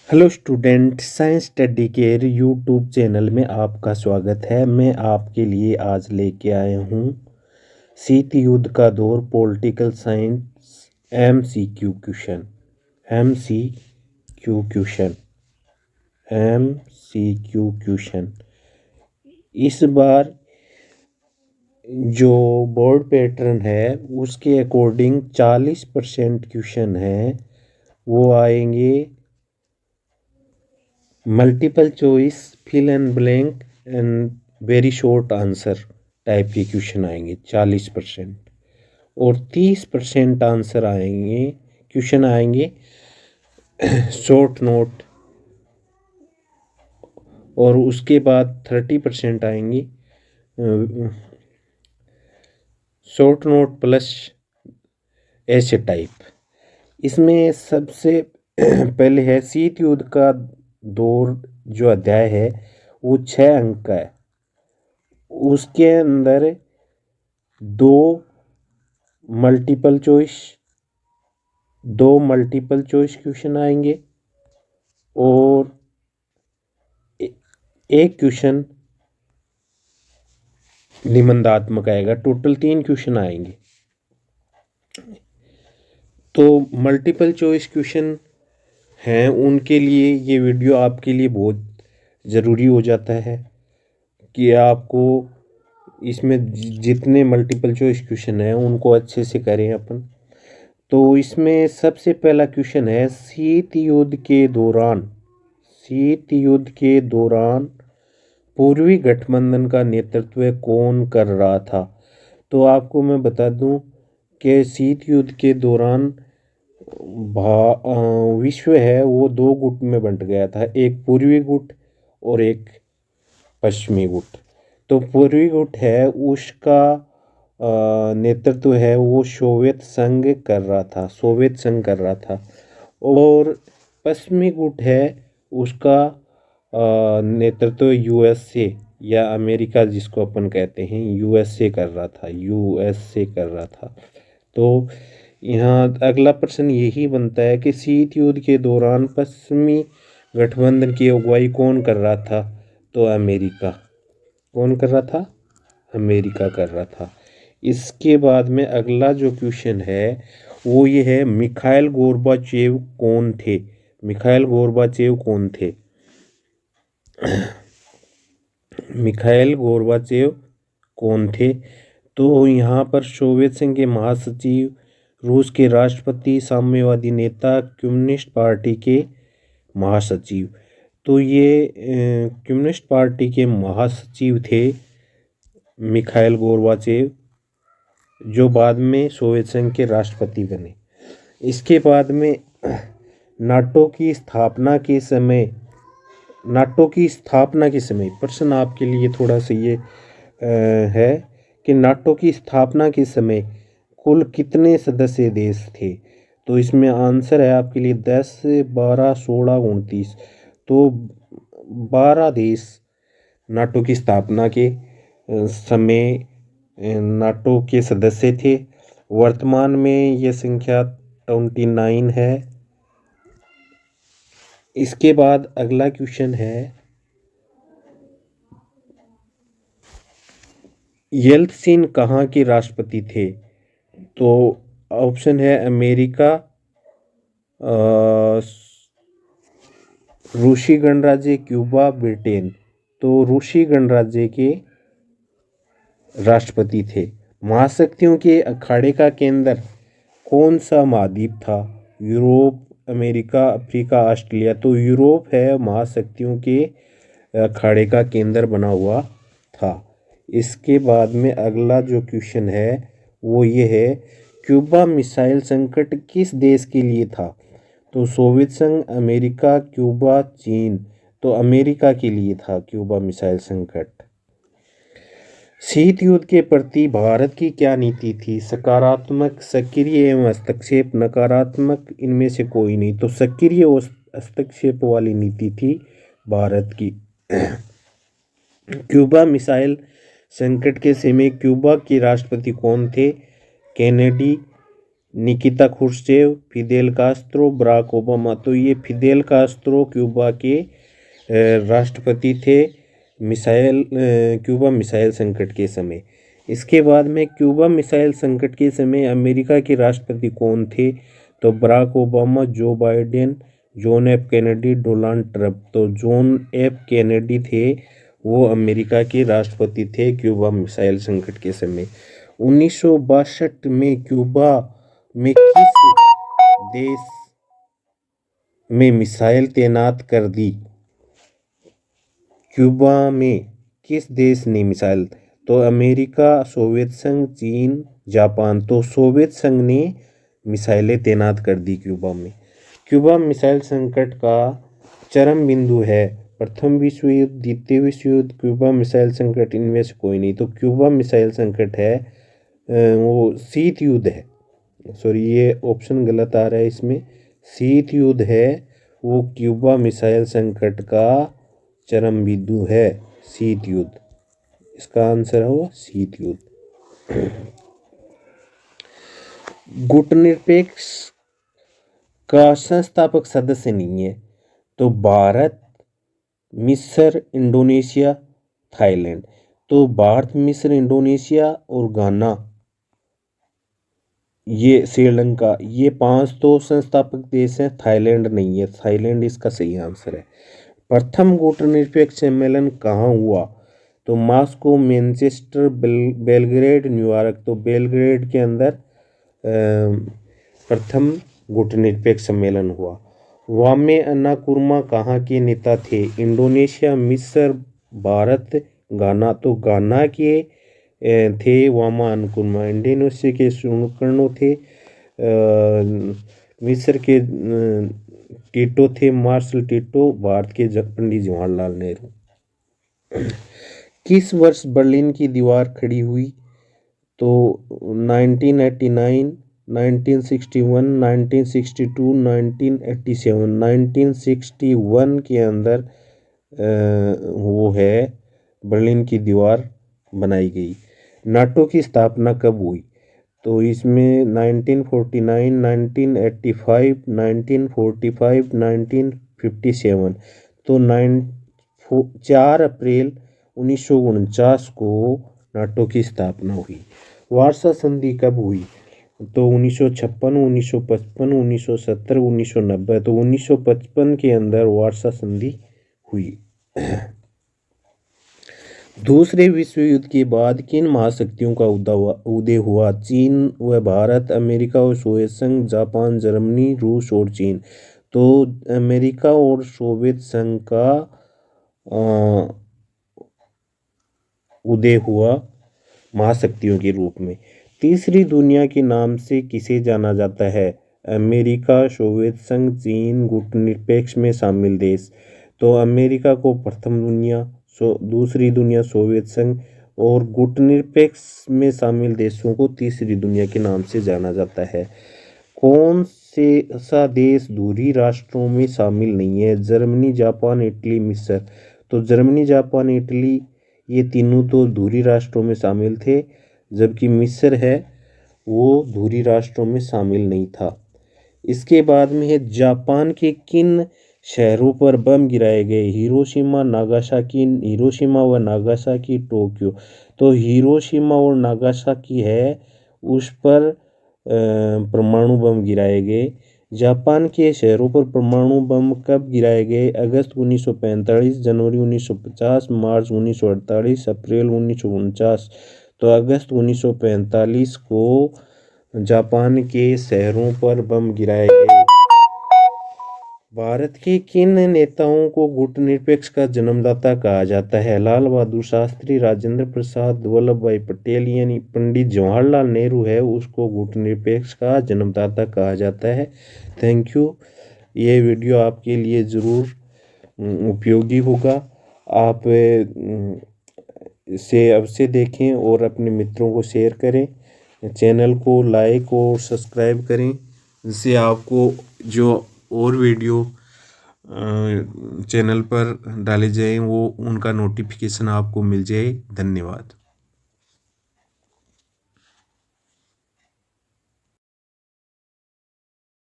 Hello student, science study care YouTube channel में आपका स्वागत है। मैं आपके लिए आज लेके आया हूँ शीत युद्ध का दौर political science MCQ question MCQ question. इस बार जो बोर्ड पैटर्न है उसके अकॉर्डिंग 40% क्वेश्चन हैं वो आएंगे multiple choice, fill and blank and very short answer type के क्वेश्चन आएंगे 40%। और 30% आंसर आएंगे, क्वेश्चन आएंगे शॉर्ट नोट। और उसके बाद 30% आएंगी शॉर्ट नोट प्लस ऐसे टाइप। इसमें सबसे पहले है शीत युद्ध का दौर। जो अध्याय है वो 6 अंक का है। उसके अंदर 2 मल्टीपल चॉइस क्वेश्चन आएंगे और एक क्वेश्चन निबंधात्मक आएगा। टोटल 3 क्वेश्चन आएंगे। तो मल्टीपल चॉइस क्वेश्चन हैं उनके लिए ये वीडियो आपके लिए बहुत ज़रूरी हो जाता है कि आपको इसमें जितने मल्टीपल चॉइस क्वेश्चन हैं उनको अच्छे से करें अपन। तो इसमें सबसे पहला क्वेश्चन है शीत युद्ध के दौरान पूर्वी गठबंधन का नेतृत्व कौन कर रहा था। तो आपको मैं बता दूं कि शीत युद्ध के दौरान विश्व है वो 2 गुट में बंट गया था, एक पूर्वी गुट और एक पश्चिमी गुट। तो पूर्वी गुट है उसका नेतृत्व है वो सोवियत संघ कर रहा था। और पश्चिमी गुट है उसका नेतृत्व यूएसए या अमेरिका जिसको अपन कहते हैं यूएसए कर रहा था। तो यहाँ अगला प्रश्न यही बनता है कि शीत युद्ध के दौरान पश्चिमी गठबंधन की अगुवाई कौन कर रहा था। तो अमेरिका कर रहा था। इसके बाद में अगला जो क्वेश्चन है वो ये है मिखाइल गोर्बाचेव कौन थे। तो यहाँ पर सोवियत संघ के महासचिव, रूस के राष्ट्रपति, साम्यवादी नेता, कम्युनिस्ट पार्टी के महासचिव। तो ये कम्युनिस्ट पार्टी के महासचिव थे मिखाइल गोर्बाचेव, जो बाद में सोवियत संघ के राष्ट्रपति बने। इसके बाद में नाटो की स्थापना के समय प्रश्न आपके लिए थोड़ा सा ये है कि नाटो की स्थापना के समय कुल कितने सदस्य देश थे। तो इसमें आंसर है आपके लिए 10, 12, 16, 29। तो 12 देश नाटो की स्थापना के समय नाटो के सदस्य थे। वर्तमान में ये संख्या 29 है। इसके बाद अगला क्वेश्चन है येल्त्सिन कहाँ के राष्ट्रपति थे। तो ऑप्शन है अमेरिका, रूसी गणराज्य, क्यूबा, ब्रिटेन। तो रूसी गणराज्य के राष्ट्रपति थे। महाशक्तियों के अखाड़े का केंद्र कौन सा महाद्वीप था। Europe, America, Africa, Australia. तो यूरोप है महाशक्तियों के अखाड़े का केंद्र बना हुआ था। इसके बाद में अगला जो क्वेश्चन है वो ये है क्यूबा मिसाइल संकट किस देश के लिए था। तो सोवियत संघ, अमेरिका, क्यूबा, चीन। तो अमेरिका के लिए था क्यूबा मिसाइल संकट। शीत युद्ध के प्रति भारत की क्या नीति थी। सकारात्मक, सक्रिय एवं हस्तक्षेप, नकारात्मक, इनमें से कोई नहीं। तो सक्रिय और हस्तक्षेप वाली नीति थी भारत की। क्यूबा मिसाइल संकट के समय क्यूबा के राष्ट्रपति कौन थे। Kennedy, Nikita Khrushchev, Fidel Castro, Barack Obama. तो ये फिदेल कास्त्रो क्यूबा के राष्ट्रपति थे क्यूबा मिसाइल संकट के समय। इसके बाद में क्यूबा मिसाइल संकट के समय अमेरिका के राष्ट्रपति कौन थे? तो Barack Obama, Joe Biden, John F Kennedy, Donald Trump. तो जॉन एफ कैनेडी थे, वो अमेरिका के राष्ट्रपति थे क्यूबा मिसाइल संकट के समय। 1962 में क्यूबा में किस देश में मिसाइल तैनात कर दी? क्यूबा में किस देश ने मिसाइल? तो अमेरिका, सोवियत संघ, चीन, जापान। तो सोवियत संघ ने मिसाइलें तैनात कर दी क्यूबा में। क्यूबा मिसाइल संकट का चरम बिंदु है प्रथम विश्व युद्ध, द्वितीय विश्व युद्ध, क्यूबा मिसाइल संकट, इनमें से कोई नहीं। तो क्यूबा मिसाइल संकट है वो शीत युद्ध है। सॉरी, ये ऑप्शन गलत आ रहा है इसमें। शीत युद्ध है वो क्यूबा मिसाइल संकट का चरम बिंदु है, शीत युद्ध। इसका आंसर है वो शीत युद्ध। गुटनिरपेक्ष का संस्थापक सदस्य नहीं है। तो भारत, मिस्र, इंडोनेशिया, थाईलैंड। तो भारत, मिस्र, इंडोनेशिया और घाना, ये श्रीलंका, ये 5 तो संस्थापक देश हैं। थाईलैंड नहीं है, थाईलैंड इसका सही आंसर है। प्रथम गुटनिरपेक्ष सम्मेलन कहाँ हुआ? तो मॉस्को, मैनचेस्टर, बेलग्रेड, न्यूयॉर्क। तो बेलग्रेड के अंदर प्रथम गुटनिरपेक्ष सम्मेलन हुआ। वामे अन्नाकुर्मा कहाँ के नेता थे? इंडोनेशिया, मिस्र, भारत, घाना। तो घाना के थे वामा अन्नाकुर्मा। इंडोनेशिया के सुकर्णो थे, मिस्र के टिटो थे, मार्शल टिटो। भारत के पंडित जवाहरलाल नेहरू। किस वर्ष बर्लिन की दीवार खड़ी हुई? तो 1989, 1961, 1962, 1987। 1961 के अंदर वो है बर्लिन की दीवार बनाई गई। नाटो की स्थापना कब हुई? तो इसमें 1949, 1985, 1945, 1957। तो 4 अप्रैल 1949 को नाटो की स्थापना हुई। वार्सा संधि कब हुई? तो 1956, 1955, 1970, 1990। तो 1955 के अंदर वार्सा संधि हुई। दूसरे विश्व युद्ध के बाद किन महाशक्तियों का उदय हुआ? चीन व भारत, अमेरिका और सोवियत संघ, जापान, जर्मनी, रूस और चीन। तो अमेरिका और सोवियत संघ का उदय हुआ महाशक्तियों के रूप में। तीसरी दुनिया के नाम से किसे जाना जाता है? अमेरिका, सोवियत संघ, चीन, गुटनिरपेक्ष में शामिल देश। तो अमेरिका को प्रथम दुनिया, दूसरी दुनिया सोवियत संघ और गुटनिरपेक्ष में शामिल देशों को तीसरी दुनिया के नाम से जाना जाता है। कौन से सा देश धुरी राष्ट्रों में शामिल नहीं है? जर्मनी, जापान, इटली, मिस्र। तो जर्मनी, जापान, इटली, ये तीनों तो धुरी राष्ट्रों में शामिल थे, जबकि मिस्र है वो धुरी राष्ट्रों में शामिल नहीं था। इसके बाद में है जापान के किन शहरों पर बम गिराए गए? हिरोशिमा, नागासाकी, हिरोशिमा व नागासाकी, टोक्यो। तो हिरोशिमा और नागासाकी है, उस पर परमाणु बम गिराए गए। जापान के शहरों पर परमाणु बम कब गिराए गए? अगस्त 1945, जनवरी 1950, मार्च 1948, अप्रैल 1949। तो अगस्त 1945 को जापान के शहरों पर बम गिराए गए। भारत के किन नेताओं को गुटनिरपेक्ष का जन्मदाता कहा जाता है? लाल बहादुर शास्त्री, राजेंद्र प्रसाद, वल्लभ भाई पटेल, यानी पंडित जवाहरलाल नेहरू है उसको गुटनिरपेक्ष का जन्मदाता कहा जाता है। Thank you. ये वीडियो आपके लिए ज़रूर उपयोगी होगा। आप इसे अवश्य देखें और अपने मित्रों को शेयर करें। चैनल को लाइक और सब्सक्राइब करें, जिससे आपको जो और वीडियो चैनल पर डाले जाएं वो उनका नोटिफिकेशन आपको मिल जाए। धन्यवाद।